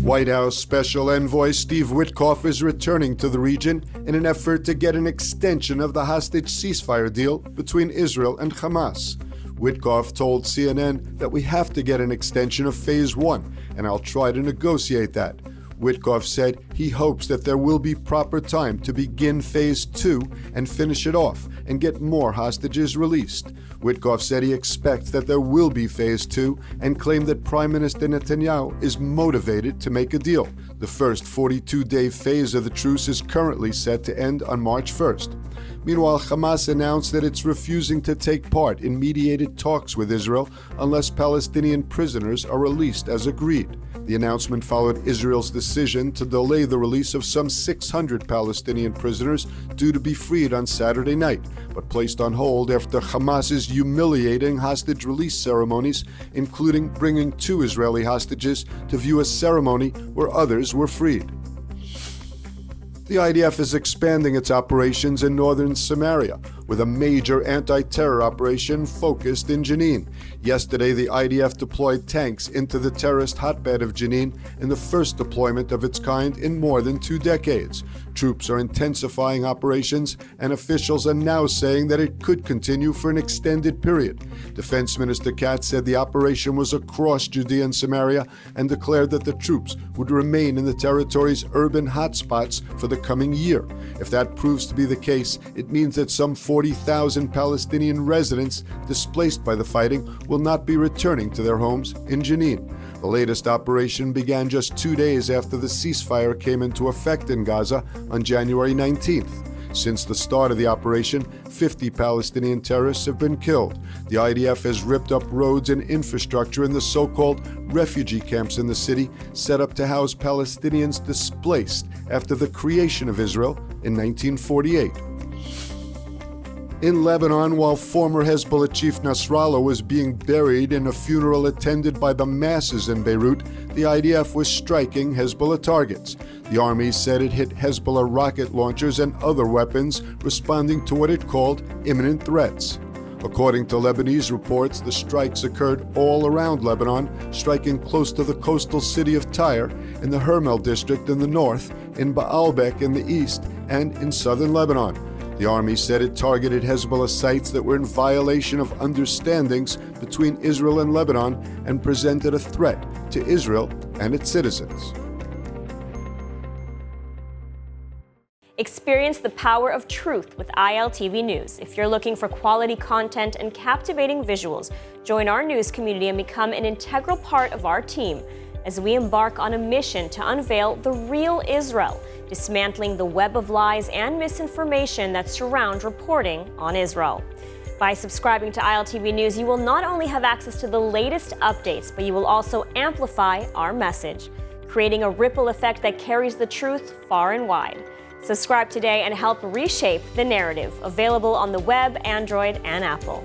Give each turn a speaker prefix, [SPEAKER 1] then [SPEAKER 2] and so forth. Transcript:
[SPEAKER 1] White House Special Envoy Steve Witkoff is returning to the region in an effort to get an extension of the hostage ceasefire deal between Israel and Hamas. Witkoff told CNN that we have to get an extension of Phase 1, and I'll try to negotiate that. Witkoff said he hopes that there will be proper time to begin Phase 2 and finish it off and get more hostages released. Witkoff said he expects that there will be Phase 2 and claimed that Prime Minister Netanyahu is motivated to make a deal. The first 42-day phase of the truce is currently set to end on March 1st. Meanwhile, Hamas announced that it's refusing to take part in mediated talks with Israel unless Palestinian prisoners are released as agreed. The announcement followed Israel's decision to delay the release of some 600 Palestinian prisoners due to be freed on Saturday night, but placed on hold after Hamas's humiliating hostage release ceremonies, including bringing 2 Israeli hostages to view a ceremony where others were freed. The IDF is expanding its operations in northern Samaria, with a major anti-terror operation focused in Jenin. Yesterday, the IDF deployed tanks into the terrorist hotbed of Jenin in the first deployment of its kind in more than 2 decades. Troops are intensifying operations, and officials are now saying that it could continue for an extended period. Defense Minister Katz said the operation was across Judea and Samaria and declared that the troops would remain in the territory's urban hotspots for the coming year. If that proves to be the case, it means that some 40,000 Palestinian residents displaced by the fighting will not be returning to their homes in Jenin. The latest operation began just 2 days after the ceasefire came into effect in Gaza on January 19th. Since the start of the operation, 50 Palestinian terrorists have been killed. The IDF has ripped up roads and infrastructure in the so-called refugee camps in the city, set up to house Palestinians displaced after the creation of Israel in 1948. In Lebanon, while former Hezbollah chief Nasrallah was being buried in a funeral attended by the masses in Beirut, the IDF was striking Hezbollah targets. The army said it hit Hezbollah rocket launchers and other weapons, responding to what it called imminent threats. According to Lebanese reports, the strikes occurred all around Lebanon, striking close to the coastal city of Tyre, in the Hermel district in the north, in Baalbek in the east, and in southern Lebanon. The army said it targeted Hezbollah sites that were in violation of understandings between Israel and Lebanon and presented a threat to Israel and its citizens.
[SPEAKER 2] Experience the power of truth with ILTV News. If you're looking for quality content and captivating visuals, join our news community and become an integral part of our team as we embark on a mission to unveil the real Israel, dismantling the web of lies and misinformation that surround reporting on Israel. By subscribing to ILTV News, you will not only have access to the latest updates, but you will also amplify our message, creating a ripple effect that carries the truth far and wide. Subscribe today and help reshape the narrative. Available on the web, Android, and Apple.